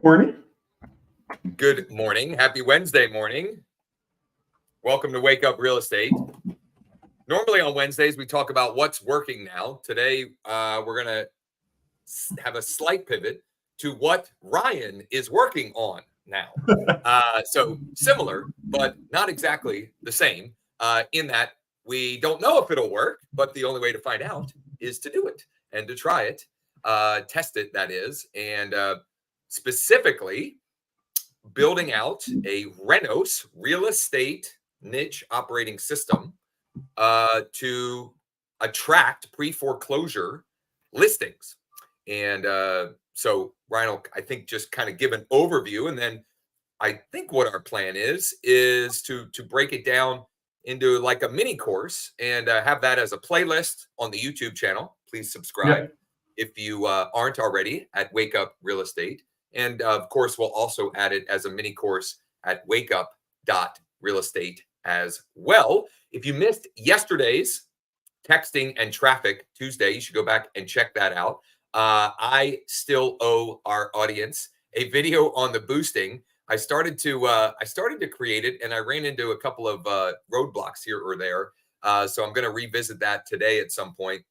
Morning. Good morning. Happy Wednesday morning. Welcome to Wake Up Real Estate. Normally on Wednesdays, we talk about what's working now. Today, we're going to have a slight pivot to what Ryan is working on now. So similar, but not exactly the same in that we don't know if it'll work, but the only way to find out is to do it and to try it, test it, that is. And specifically, building out a Renos real estate niche operating system to attract pre-foreclosure listings. And so Ryan will, I think, just kind of give an overview. And then I think what our plan is to break it down into like a mini course and have that as a playlist on the YouTube channel. Please subscribe if you aren't already at Wake Up Real Estate. And of course, we'll also add it as a mini course at wakeup.realestate as well. If you missed yesterday's Texting and Traffic Tuesday, you should go back and check that out. I still owe our audience a video on the boosting. I started to create it, and I ran into a couple of roadblocks here or there. So I'm going to revisit that today at some point.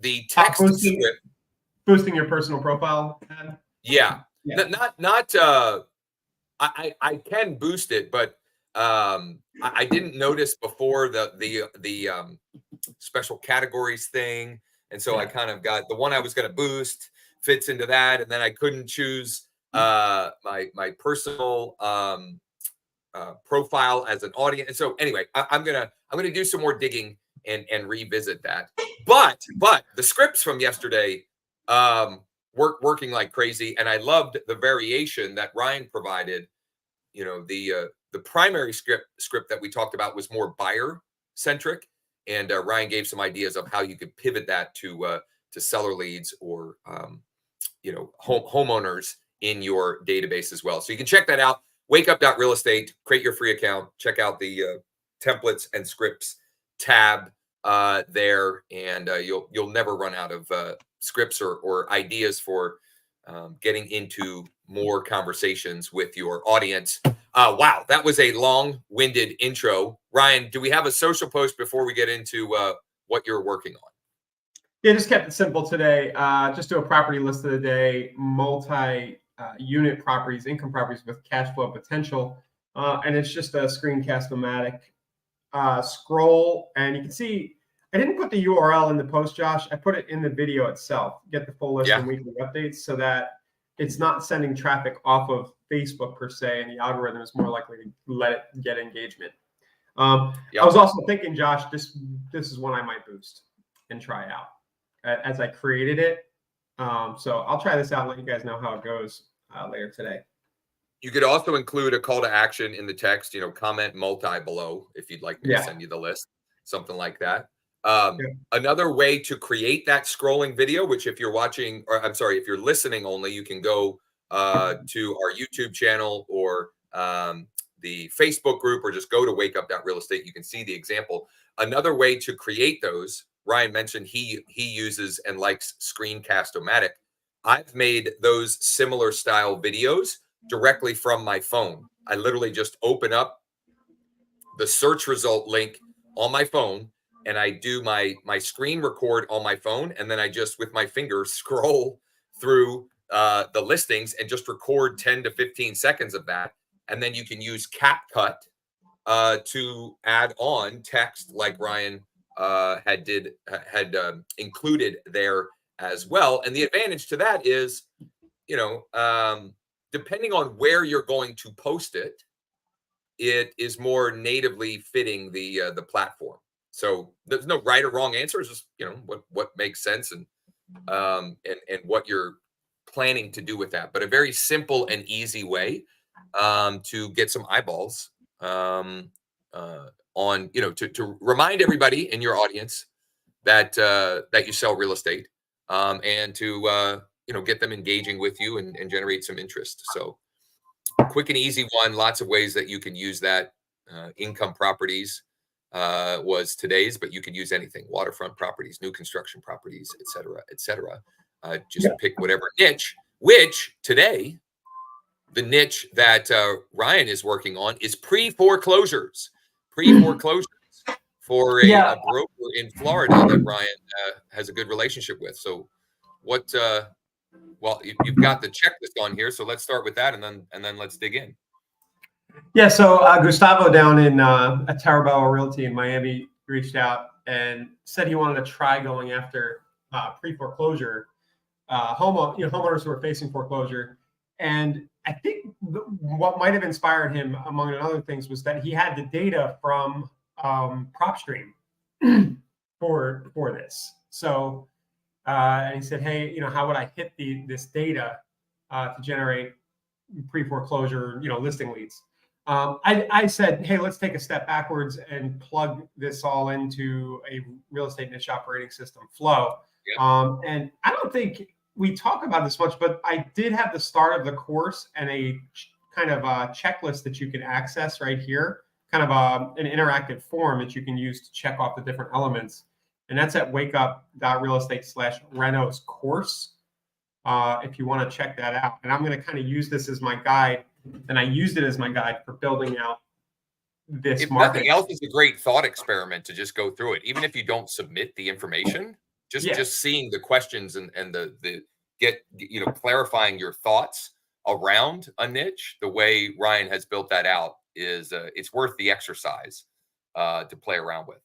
The text script, boosting your personal profile. Yeah. I can boost it, but I didn't notice before the special categories thing, and so I kind of got the one I was going to boost fits into that, and then I couldn't choose my personal profile as an audience. And so anyway, I'm gonna do some more digging and revisit that. But the scripts from yesterday working like crazy, and I loved the variation that Ryan provided. You know, the primary script that we talked about was more buyer centric, and Ryan gave some ideas of how you could pivot that to seller leads or homeowners in your database as well. So you can check that out. Wakeup.realestate, create your free account, check out the templates and scripts tab there, and you'll never run out of scripts or ideas for getting into more conversations with your audience. Wow, that was a long-winded intro. Ryan, do we have a social post before we get into what you're working on? Yeah, just kept it simple today. Just do a property list of the day, multi-unit properties, income properties with cash flow potential. And it's just a screencast-o-matic scroll. And you can see, I didn't put the URL in the post, Josh. I put it in the video itself. Get the full list and weekly updates so that it's not sending traffic off of Facebook per se, and the algorithm is more likely to let it get engagement. I was also thinking, Josh, this is one I might boost and try out as I created it. So I'll try this out and let you guys know how it goes later today. You could also include a call to action in the text, comment multi below if you'd like me to send you the list, something like that. Another way to create that scrolling video, which if you're watching, or I'm sorry, if you're listening only, you can go to our YouTube channel or the Facebook group, or just go to wakeup.realestate. You can see the example. Another way to create those, Ryan mentioned he uses and likes Screencast-O-Matic. I've made those similar style videos directly from my phone. I literally just open up the search result link on my phone, and I do my screen record on my phone, and then I just with my finger scroll through the listings and just record 10 to 15 seconds of that. And then you can use CapCut to add on text like Ryan had included there as well. And the advantage to that is, depending on where you're going to post it, it is more natively fitting the platform. So there's no right or wrong answer. It's just, what makes sense and what you're planning to do with that. But a very simple and easy way to get some eyeballs on, to remind everybody in your audience that you sell real estate and to, get them engaging with you and generate some interest. So quick and easy one, lots of ways that you can use that. Income properties was today's, but you could use anything: waterfront properties, new construction properties, et cetera, et cetera. Just pick whatever niche, which today the niche that Ryan is working on is pre-foreclosures. Pre-foreclosures for a broker in Florida that Ryan has a good relationship with. So what? Well, you've got the checklist on here, so let's start with that, and then let's dig in. Yeah. So Gustavo down in at Tarabella Realty in Miami reached out and said he wanted to try going after pre-foreclosure homeowners who are facing foreclosure. And I think what might have inspired him, among other things, was that he had the data from PropStream for this. So and he said, hey, how would I hit this data to generate pre-foreclosure, listing leads? I said, hey, let's take a step backwards and plug this all into a real estate niche operating system flow. Yeah. And I don't think we talk about this much, but I did have the start of the course and a kind of a checklist that you can access right here, kind of an interactive form that you can use to check off the different elements. And that's at wakeup.realestate/Renos course. If you want to check that out. And I'm going to kind of use this as my guide. And I used it as my guide for building out this. If nothing else, it's a great thought experiment to just go through it. Even if you don't submit the information, just seeing the questions and the clarifying your thoughts around a niche, the way Ryan has built that out is it's worth the exercise to play around with.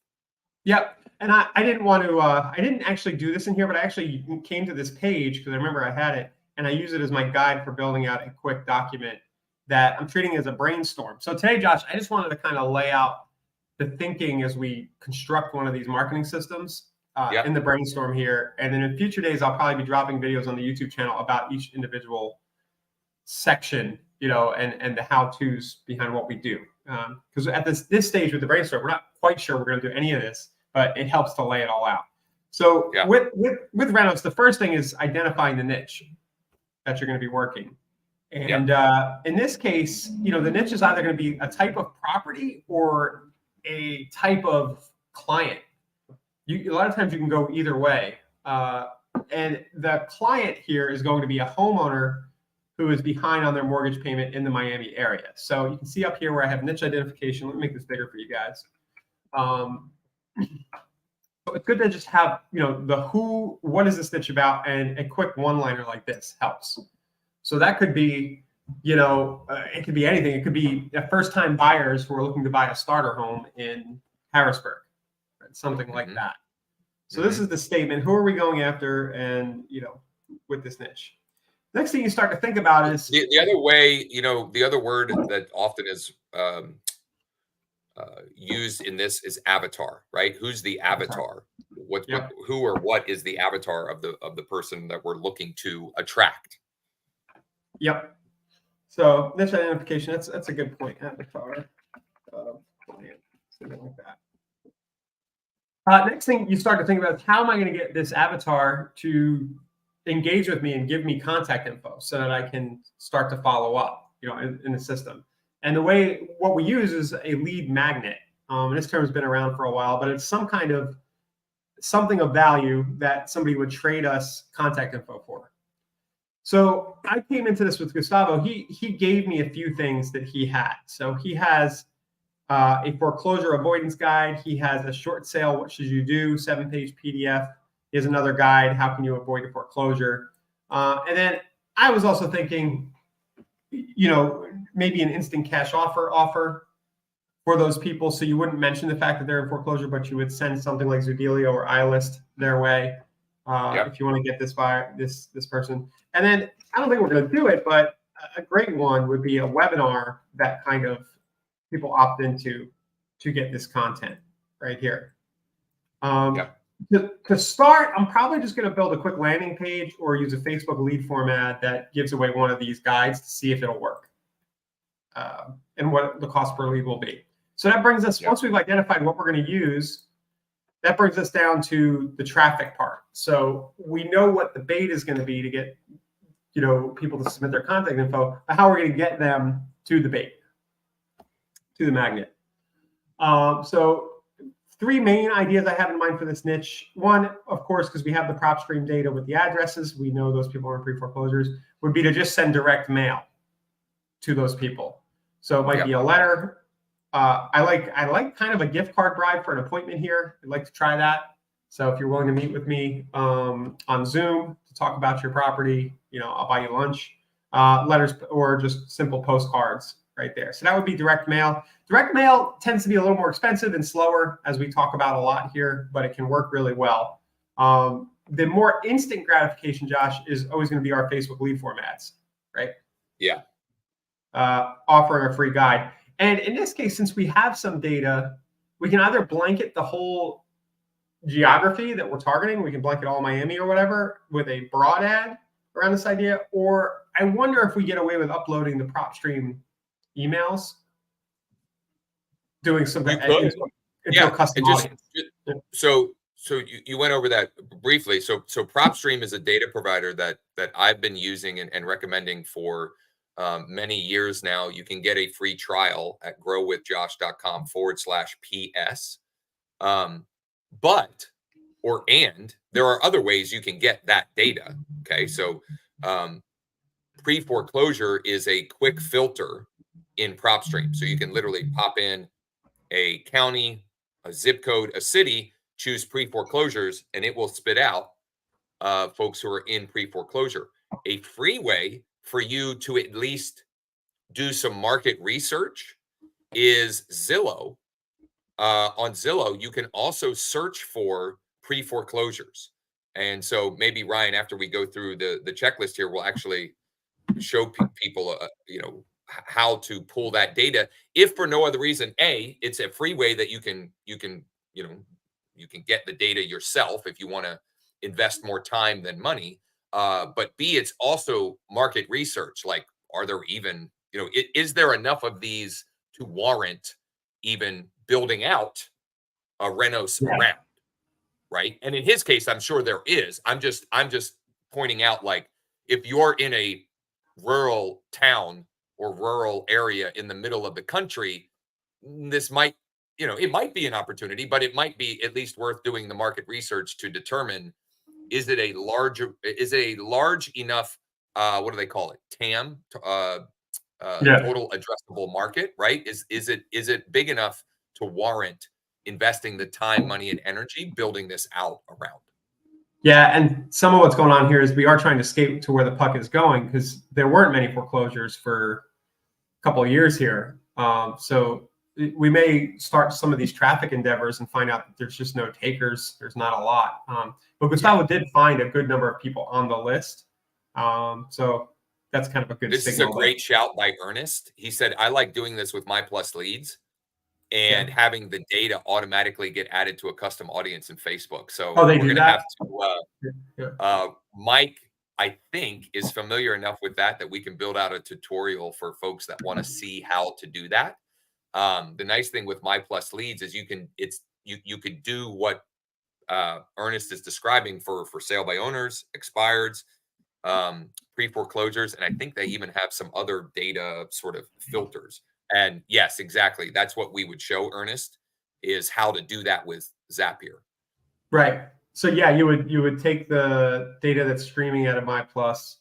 Yep. And I didn't want to, I didn't actually do this in here, but I actually came to this page because I remember I had it and I use it as my guide for building out a quick document that I'm treating as a brainstorm. So today, Josh, I just wanted to kind of lay out the thinking as we construct one of these marketing systems in the brainstorm here. And then in future days, I'll probably be dropping videos on the YouTube channel about each individual section, and the how-tos behind what we do. Because at this stage with the brainstorm, we're not quite sure we're going to do any of this, but it helps to lay it all out. So with Renos, the first thing is identifying the niche that you're going to be working. And in this case, the niche is either going to be a type of property or a type of client. A lot of times you can go either way. And the client here is going to be a homeowner who is behind on their mortgage payment in the Miami area. So you can see up here where I have niche identification. Let me make this bigger for you guys. So it's good to just have, the who, what is this niche about, and a quick one-liner like this helps. So that could be, it could be anything. It could be first-time buyers who are looking to buy a starter home in Harrisburg, right? Something like that. So this is the statement. Who are we going after? And, with this niche. Next thing you start to think about is the other way, the other word that often is used in this is avatar, right? Who's the avatar? Who or what is the avatar of the person that we're looking to attract? Yep. So niche identification, that's a good point. Avatar, something like that. Next thing you start to think about is how am I going to get this avatar to engage with me and give me contact info so that I can start to follow up, in the system. And what we use is a lead magnet. And this term's been around for a while, but it's something of value that somebody would trade us contact info for. So I came into this with Gustavo. He gave me a few things that he had. So he has a foreclosure avoidance guide. He has a short sale, what should you do, 7-page PDF. He has another guide, how can you avoid a foreclosure? And then I was also thinking, maybe an instant cash offer for those people. So you wouldn't mention the fact that they're in foreclosure, but you would send something like Zoodealio or iList their way if you want to get this buyer, this person. And then I don't think we're going to do it, but a great one would be a webinar that kind of people opt into to get this content right here. To start, I'm probably just going to build a quick landing page or use a Facebook lead format that gives away one of these guides to see if it'll work and what the cost per lead will be. So that brings us, once we've identified what we're going to use, that brings us down to the traffic part. So we know what the bait is going to be to get, people to submit their contact info, but how we're going to get them to the bait, to the magnet. So 3 main ideas I have in mind for this niche. One, of course, because we have the PropStream data with the addresses, we know those people are in pre-foreclosures, would be to just send direct mail. to those people. So it might Yep. be a letter. I like kind of a gift card bribe for an appointment here. I'd like to try that. So if you're willing to meet with me on Zoom to talk about your property, I'll buy you lunch. Letters or just simple postcards right there. So that would be direct mail. Direct mail tends to be a little more expensive and slower, as we talk about a lot here, but it can work really well. The more instant gratification, Josh, is always going to be our Facebook lead form ads, right? Yeah. Offering a free guide. And in this case, since we have some data, we can either blanket the whole geography that we're targeting. We can blanket all Miami or whatever with a broad ad around this idea. Or I wonder if we get away with uploading the prop stream emails, doing some into a custom audience. So you went over that briefly. So PropStream is a data provider that I've been using and recommending for many years now. You can get a free trial at growwithjosh.com/PS. And there are other ways you can get that data. Okay. So pre-foreclosure is a quick filter in PropStream. So you can literally pop in a county, a zip code, a city, choose pre-foreclosures, and it will spit out folks who are in pre-foreclosure. A free way for you to at least do some market research is Zillow. On Zillow, you can also search for pre-foreclosures. And so maybe, Ryan, after we go through the checklist here, we'll actually show people, how to pull that data. If for no other reason, A, it's a free way that you can get the data yourself if you want to invest more time than money. But B, it's also market research. Like, are there even, is there enough of these to warrant even building out a Renos round, right? And in his case, I'm sure there is. I'm just pointing out, like, if you're in a rural town or rural area in the middle of the country, this might, it might be an opportunity, but it might be at least worth doing the market research to determine, is it a large enough, what do they call it? TAM, total addressable market, right? Is it big enough to warrant investing the time, money, and energy building this out around? Yeah, and some of what's going on here is we are trying to skate to where the puck is going, because there weren't many foreclosures for a couple of years here. So we may start some of these traffic endeavors and find out that there's just no takers. There's not a lot. But Gustavo did find a good number of people on the list. So that's kind of a good signal. This is a great shout by Ernest. He said, I like doing this with My Plus leads and having the data automatically get added to a custom audience in Facebook. So we're going to have to, Mike, I think, is familiar enough with that we can build out a tutorial for folks that want to see how to do that. The nice thing with My Plus leads is you could do what Ernest is describing for sale by owners, expireds, pre-foreclosures, and I think they even have some other data sort of filters. And yes, exactly. That's what we would show Ernest, is how to do that with Zapier. Right. So yeah, you would take the data that's streaming out of My Plus,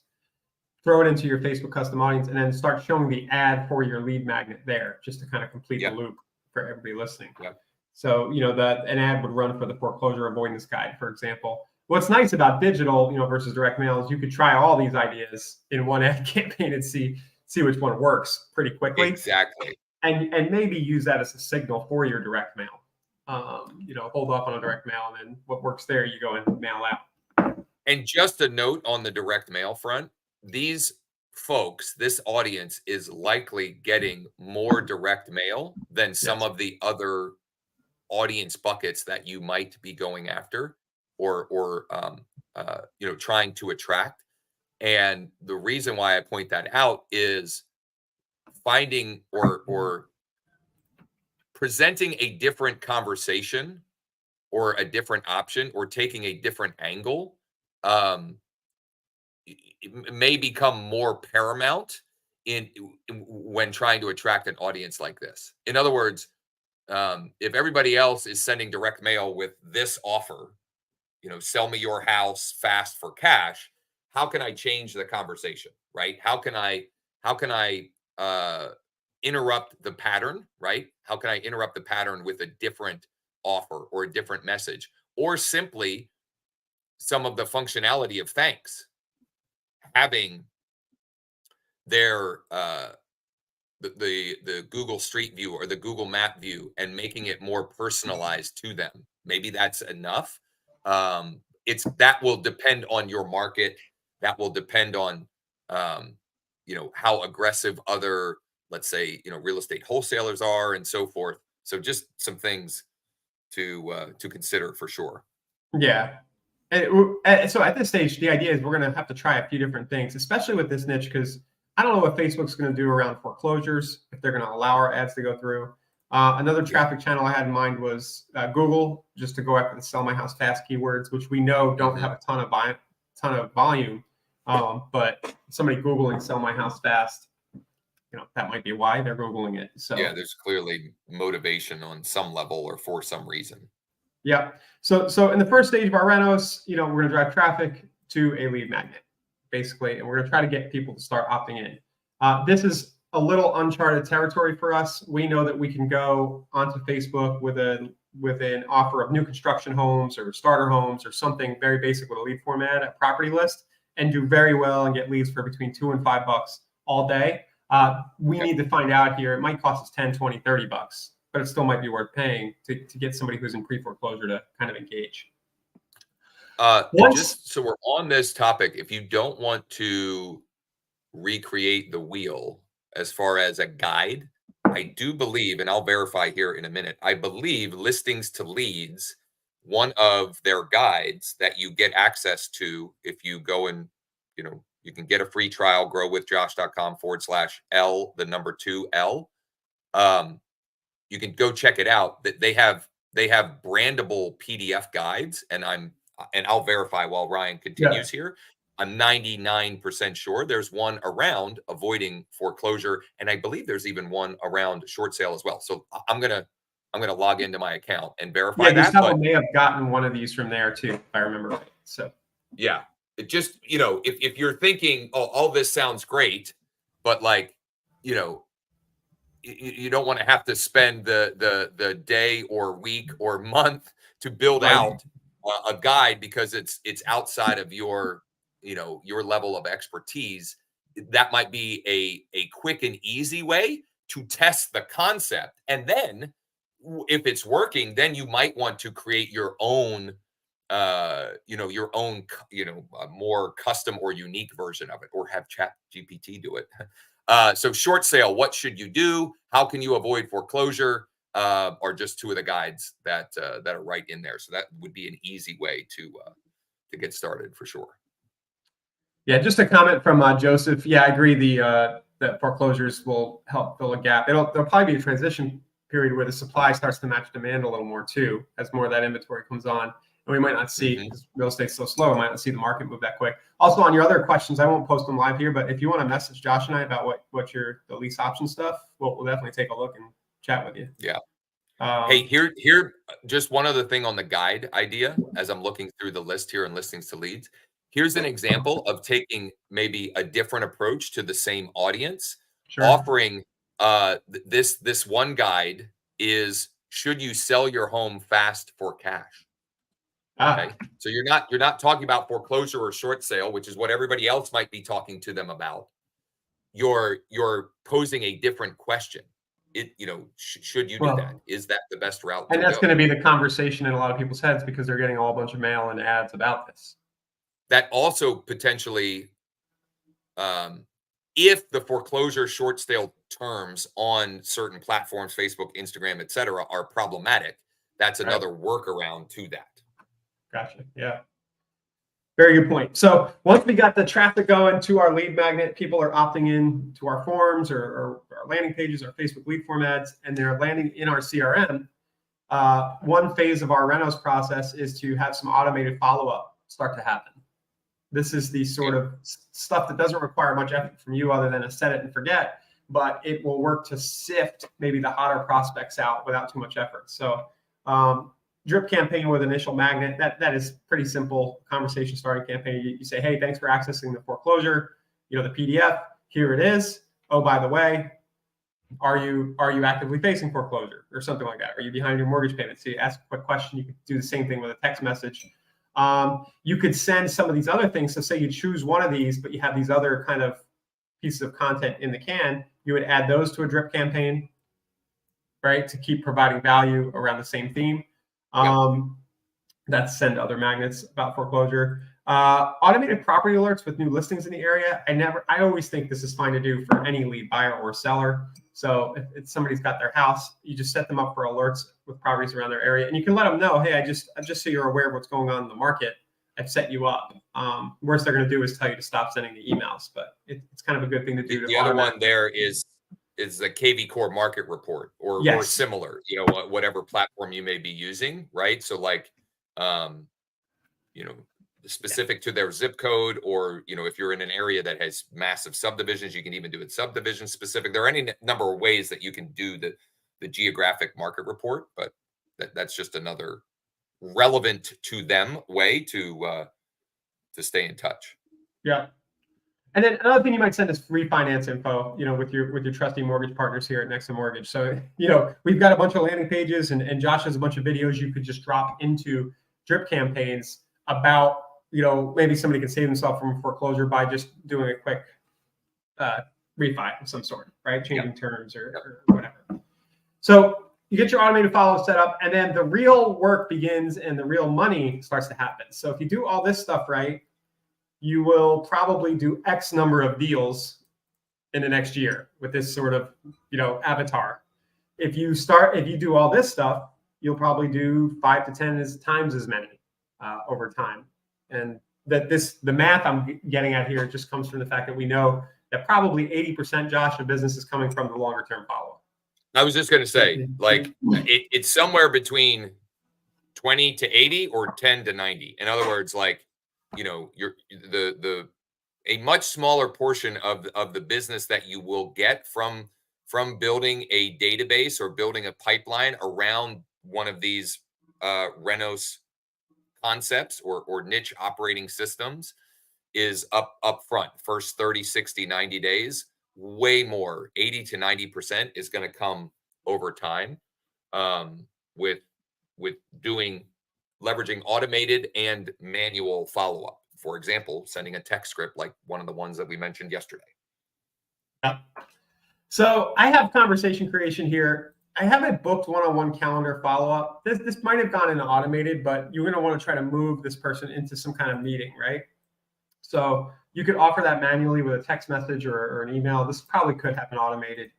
throw it into your Facebook custom audience, and then start showing the ad for your lead magnet there, just to kind of complete the loop for everybody listening. So an ad would run for the foreclosure avoidance guide, for example. What's nice about digital, versus direct mail, is you could try all these ideas in one ad campaign and see which one works pretty quickly. Exactly. And maybe use that as a signal for your direct mail. Hold off on a direct mail, and then what works there, you go and mail out. And just a note on the direct mail front, these folks, this audience is likely getting more direct mail than some of the other audience buckets that you might be going after or trying to attract. And the reason why I point that out is finding or presenting a different conversation or a different option or taking a different angle it may become more paramount when trying to attract an audience like this. In other words, if everybody else is sending direct mail with this offer, sell me your house fast for cash, how can I change the conversation, right? How can I interrupt the pattern, right? How can I interrupt the pattern with a different offer or a different message, or simply some of the functionality of thanks, having their the Google Street View or the Google Map view and making it more personalized to them. Maybe that's enough. It's that will depend on your market. That will depend on how aggressive other, let's say, real estate wholesalers are and so forth. So just some things to consider for sure. Yeah. So at this stage, the idea is we're going to have to try a few different things, especially with this niche, because I don't know what Facebook's going to do around foreclosures, if they're going to allow our ads to go through. Another traffic channel I had in mind was Google, just to go after the sell my house fast keywords, which we know don't have a ton of volume. But somebody Googling sell my house fast, that might be why they're Googling it. So yeah, there's clearly motivation on some level or for some reason. Yeah. So in the first stage of our renos, we're going to drive traffic to a lead magnet, basically, and we're going to try to get people to start opting in. This is a little uncharted territory for us. We know that we can go onto Facebook with an offer of new construction homes or starter homes or something very basic with a lead format, a property list, and do very well and get leads for between $2 and $5 all day. We need to find out here. It might cost us 10, 20, 30 bucks. But it still might be worth paying to get somebody who's in pre-foreclosure to kind of engage. Just so we're on this topic, if you don't want to recreate the wheel as far as a guide, I do believe, and I'll verify here in a minute, I believe Listings to Leads, one of their guides that you get access to if you go and, you can get a free trial, growwithjosh.com/L2L. You can go check it out. That they have brandable PDF guides, and I'll verify while Ryan continues here. I'm 99% sure there's one around avoiding foreclosure, and I believe there's even one around short sale as well. So I'm gonna log into my account and verify that. Yeah, Gustavo may have gotten one of these from there too, if I remember right. So yeah, it just if you're thinking, oh, all this sounds great, but you don't want to have to spend the day or week or month to build out a guide because it's outside of your level of expertise. That might be a quick and easy way to test the concept, and then if it's working, then you might want to create your own more custom or unique version of it, or have ChatGPT do it. So short sale, what should you do? How can you avoid foreclosure? Are just two of the guides that are right in there. So that would be an easy way to get started for sure. Yeah, just a comment from Joseph. Yeah, I agree. That foreclosures will help fill a gap. There'll probably be a transition period where the supply starts to match demand a little more too, as more of that inventory comes on. And we might not see, because real estate's so slow, we might not see the market move that quick. Also, on your other questions, I won't post them live here, but if you want to message Josh and I about what the lease option stuff, we'll definitely take a look and chat with you. Yeah. Hey, here, just one other thing on the guide idea, as I'm looking through the list here and Listings to Leads. Here's an example of taking maybe a different approach to the same audience. Sure. Offering this one guide is, should you sell your home fast for cash? Okay. So you're not talking about foreclosure or short sale, which is what everybody else might be talking to them about. You're posing a different question. Should you do that? Is that the best route? And that's going to be the conversation in a lot of people's heads, because they're getting a whole bunch of mail and ads about this. That also potentially, if the foreclosure short sale terms on certain platforms, Facebook, Instagram, etc., are problematic, that's another workaround to that. Gotcha. Yeah. Very good point. So once we got the traffic going to our lead magnet, people are opting in to our forms or our landing pages, our Facebook lead form ads, and they're landing in our CRM. One phase of our renos process is to have some automated follow-up start to happen. This is the sort of stuff that doesn't require much effort from you other than a set it and forget, but it will work to sift maybe the hotter prospects out without too much effort. So drip campaign with initial magnet, that is pretty simple conversation starting campaign. You say, hey, thanks for accessing the foreclosure, the PDF, here it is. oh, by the way, are you actively facing foreclosure or something like that? Are you behind your mortgage payment? So you ask a quick question. You could do the same thing with a text message. You could send some of these other things. So say you choose one of these, but you have these other kind of pieces of content in the can, you would add those to a drip campaign, right? To keep providing value around the same theme. That's send other magnets about foreclosure. Automated property alerts with new listings in the area. I always think this is fine to do for any lead buyer or seller. So if somebody's got their house, you just set them up for alerts with properties around their area, and you can let them know, hey, just so you're aware of what's going on in the market, I've set you up. Worst they're going to do is tell you to stop sending the emails, but it's kind of a good thing to do. The other one there is the KV Core market report or similar, whatever platform you may be using, right? So like, specific to their zip code, or, if you're in an area that has massive subdivisions, you can even do it subdivision specific. There are any number of ways that you can do the geographic market report, but that's just another relevant to them way to stay in touch. Yeah. And then another thing you might send is refinance info, with your trusty mortgage partners here at NEXA Mortgage. So, we've got a bunch of landing pages, and Josh has a bunch of videos you could just drop into drip campaigns about, maybe somebody can save themselves from foreclosure by just doing a quick refi of some sort, right? Changing terms or whatever. So you get your automated follow set up, and then the real work begins and the real money starts to happen. So if you do all this stuff right, you will probably do X number of deals in the next year with this sort of, avatar. If you do all this stuff, you'll probably do 5 to 10 times as many over time. And the math I'm getting at here just comes from the fact that we know that probably 80%, Josh, of business is coming from the longer term follow-up. I was just going to say, like, it's somewhere between 20 to 80 or 10 to 90. In other words, like, you're a much smaller portion of the business that you will get from building a database or building a pipeline around one of these Renos concepts or niche operating systems is up front. First 30, 60, 90 days, way more, 80 to 90% is going to come over time with leveraging automated and manual follow-up. For example, sending a text script like one of the ones that we mentioned yesterday. Yeah. So I have conversation creation here. I haven't booked one-on-one calendar follow-up. This might have gone into automated, but you're going to want to try to move this person into some kind of meeting, right? So you could offer that manually with a text message or an email. This probably could happen automated.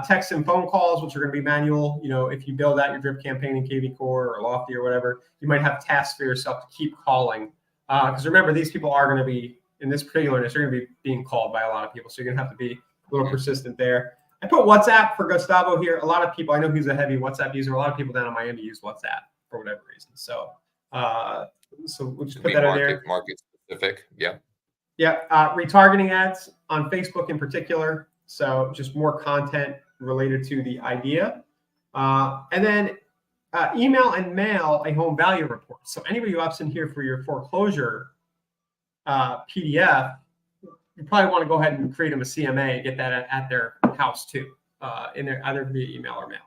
Text and phone calls, which are going to be manual. If you build out your drip campaign in KV Core or Lofty or whatever, you might have tasks for yourself to keep calling. Because remember, these people are going to be, in this particular niche, they're going to be being called by a lot of people. So you're going to have to be a little persistent there. I put WhatsApp for Gustavo here. A lot of people, I know he's a heavy WhatsApp user. A lot of people down in Miami use WhatsApp for whatever reason. So we'll just put that in there. Market specific, yeah. Yeah, retargeting ads on Facebook in particular. So just more content related to the idea. And then email and mail a home value report. So anybody who opts in here for your foreclosure PDF, you probably want to go ahead and create them a CMA and get that at their house too, either via email or mail.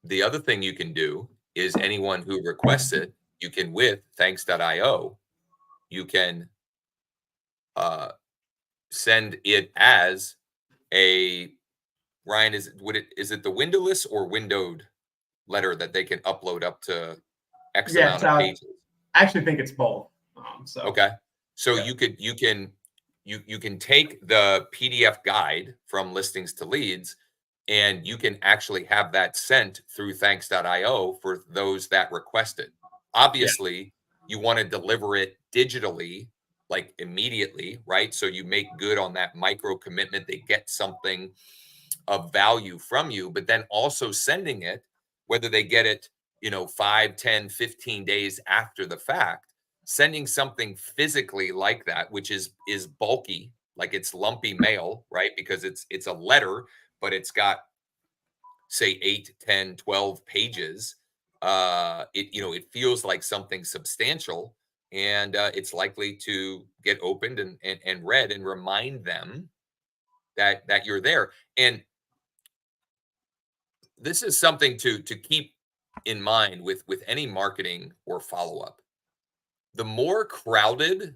The other thing you can do is anyone who requests it, you can, with thanks.io, you can send it as a, Ryan, is it the windowless or windowed letter that they can upload up to X amount of pages? I actually think it's both. Okay. So you can take the PDF guide from listings to leads, and you can actually have that sent through thanks.io for those that request it. Obviously, you want to deliver it digitally, like immediately, right? So you make good on that micro commitment. They get something of value from you, but then also sending it, whether they get it, 5, 10, 15 days after the fact, sending something physically like that, which is bulky, like it's lumpy mail, right? Because it's a letter, but it's got, say, 8, 10, 12 pages. It feels like something substantial, and it's likely to get opened and read and remind them that you're there. And this is something to keep in mind with any marketing or follow-up. The more crowded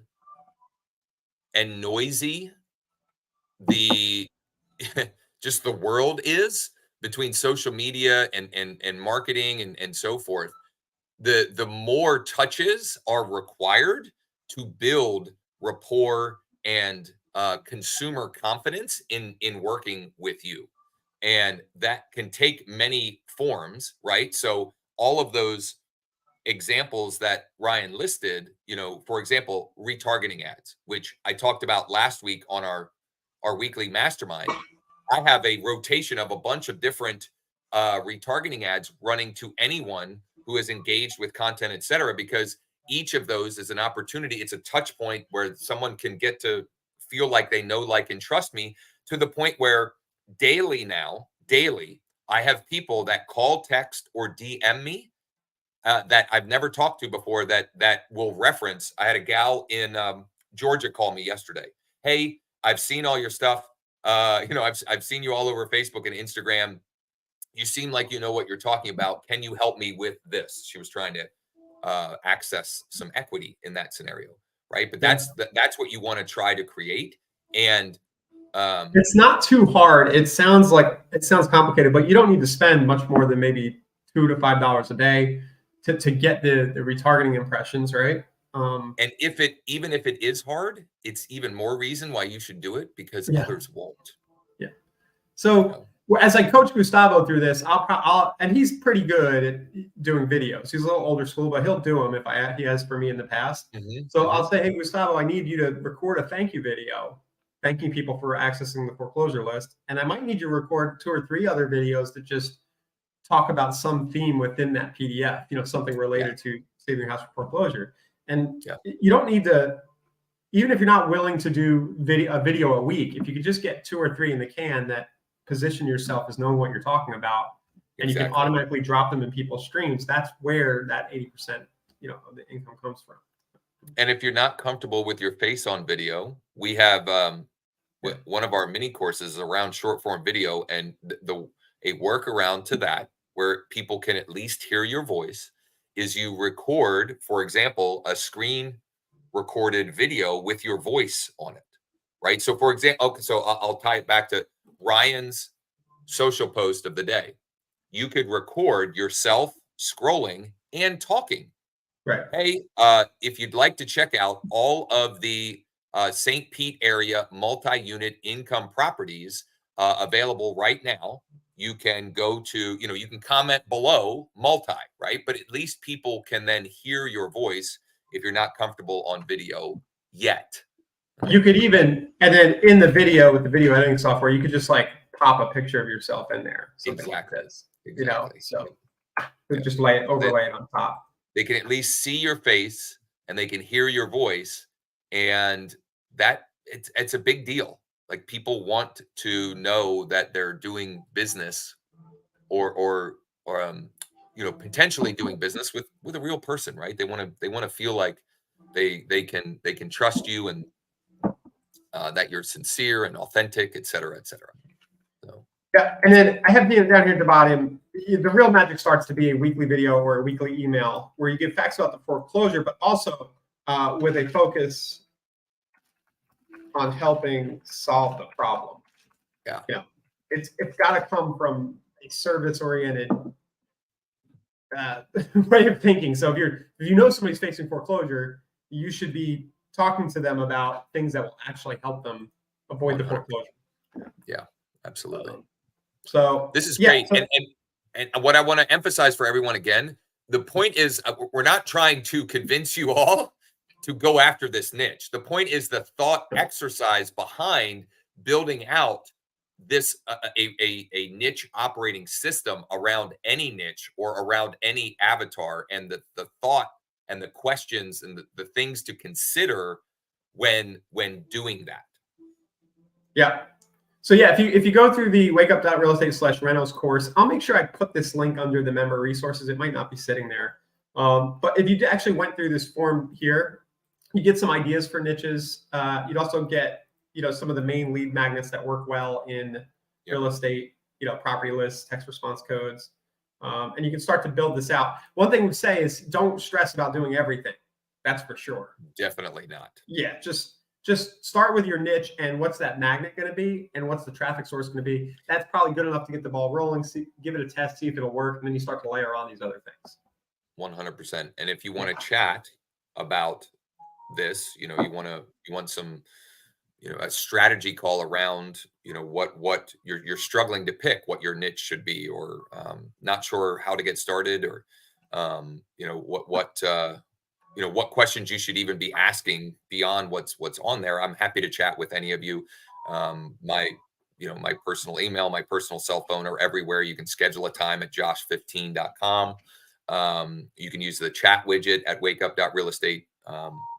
and noisy the just the world is between social media and marketing and so forth, the more touches are required to build rapport and consumer confidence in working with you. And that can take many forms, right? So all of those examples that Ryan listed, for example, retargeting ads, which I talked about last week on our weekly mastermind. I have a rotation of a bunch of different retargeting ads running to anyone who is engaged with content, et cetera, because each of those is an opportunity. It's a touch point where someone can get to feel like they know, like, and trust me, to the point where daily, I have people that call, text, or DM me that I've never talked to before that will reference. I had a gal in Georgia call me yesterday. Hey, I've seen all your stuff. I've seen you all over Facebook and Instagram. You seem like you know what you're talking about. Can you help me with this? She was trying to access some equity in that scenario, right? But that's what you want to try to create. And it's not too hard. It sounds complicated, but you don't need to spend much more than maybe $2 to $5 a day to get the retargeting impressions, right? And even if it is hard, it's even more reason why you should do it, because others won't. Yeah. So as I coach Gustavo through this, and he's pretty good at doing videos. He's a little older school, but he'll do them if he has for me in the past. So I'll say, hey, Gustavo, I need you to record a thank you video, thanking people for accessing the foreclosure list. And I might need you to record 2 or 3 other videos that just talk about some theme within that PDF, something related to saving your house for foreclosure. And you don't need to, even if you're not willing to do a video a week, if you could just get 2 or 3 in the can that position yourself as knowing what you're talking about, and you can automatically drop them in people's streams, that's where that 80%, of the income comes from. And if you're not comfortable with your face on video, we have one of our mini courses around short form video, and a workaround to that, where people can at least hear your voice, is you record, for example, a screen recorded video with your voice on it, right? So for example, so I'll tie it back to Ryan's social post of the day. You could record yourself scrolling and talking. Right. Hey, if you'd like to check out all of the St. Pete area multi-unit income properties available right now, you can go to, you can comment below multi, right? But at least people can then hear your voice if you're not comfortable on video yet. You could even, and then in the video with the video editing software, you could just like pop a picture of yourself in there. Exactly. Like this, so just overlay it on top. They can at least see your face and they can hear your voice, and that it's a big deal. Like, people want to know that they're doing business or potentially doing business with a real person, right? They want to feel like they can trust you, and that you're sincere and authentic, et cetera, et cetera. So. Yeah, and then I have down here at the bottom, the real magic starts to be a weekly video or a weekly email where you give facts about the foreclosure, but also with a focus on helping solve the problem. Yeah. It's got to come from a service-oriented way of thinking. So if you know somebody's facing foreclosure, you should be talking to them about things that will actually help them avoid the foreclosure. Yeah, absolutely. So this is great. And what I want to emphasize for everyone again, the point is we're not trying to convince you all to go after this niche. The point is the thought exercise behind building out this a niche operating system around any niche or around any avatar, and the thought and the questions and the things to consider when doing that. Yeah. So yeah, if you go through the wakeup.realestate/rentals course, I'll make sure I put this link under the member resources. It might not be sitting there. But if you actually went through this form here, you get some ideas for niches. You'd also get, some of the main lead magnets that work well in real estate, property lists, text response codes. And you can start to build this out. One thing we say is don't stress about doing everything. That's for sure. Definitely not. Yeah, just start with your niche and what's that magnet going to be and what's the traffic source going to be. That's probably good enough to get the ball rolling. Give it a test, see if it'll work, and then you start to layer on these other things. 100%. And if you want to chat about this, you want some, a strategy call around, what you're struggling to pick, what your niche should be, or not sure how to get started, or what questions you should even be asking beyond what's on there. I'm happy to chat with any of you. My personal email, my personal cell phone are everywhere. You can schedule a time at josh15.com. You can use the chat widget at wakeup.realestate.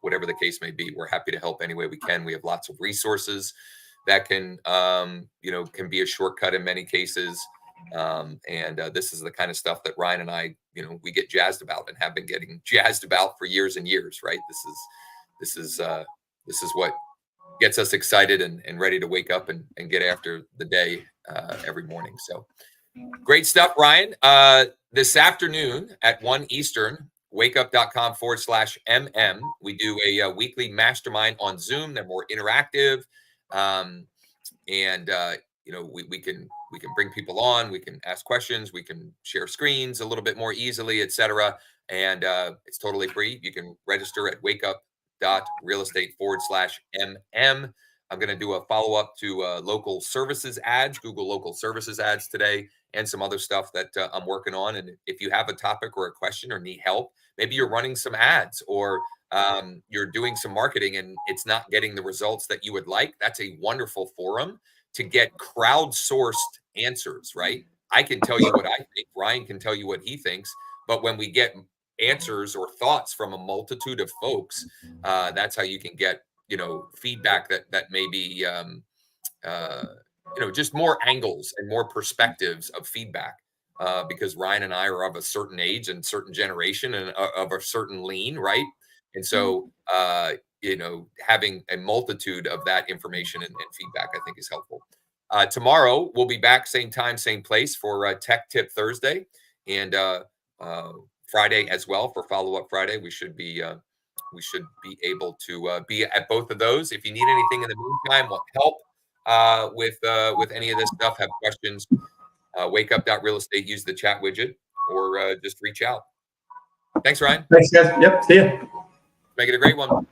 Whatever the case may be, we're happy to help any way we can. We have lots of resources that can be a shortcut in many cases. And this is the kind of stuff that Ryan and I, we get jazzed about and have been getting jazzed about for years and years, right? This is what gets us excited and ready to wake up and get after the day every morning. So great stuff, Ryan. This afternoon at 1 Eastern, wakeup.com/MM. We do a weekly mastermind on Zoom. They're more interactive. We can bring people on, we can ask questions, we can share screens a little bit more easily, etc. And it's totally free. You can register at wakeup.realestate/MM. I'm going to do a follow-up to local services ads, Google local services ads today, and some other stuff that I'm working on. And if you have a topic or a question or need help, maybe you're running some ads or you're doing some marketing and it's not getting the results that you would like, that's a wonderful forum to get crowdsourced answers, right? I can tell you what I think. Ryan can tell you what he thinks. But when we get answers or thoughts from a multitude of folks, that's how you can get, feedback that may be, just more angles and more perspectives of feedback. Because Ryan and I are of a certain age and certain generation and of a certain lean, right? And so, having a multitude of that information and feedback, I think is helpful. Tomorrow, we'll be back same time, same place for Tech Tip Thursday, and Friday as well for Follow-Up Friday. We should be able to be at both of those. If you need anything in the meantime, want help with any of this stuff, have questions, wakeup.realestate, use the chat widget, or just reach out. Thanks, Ryan. Thanks, guys. Yep. See ya. Make it a great one.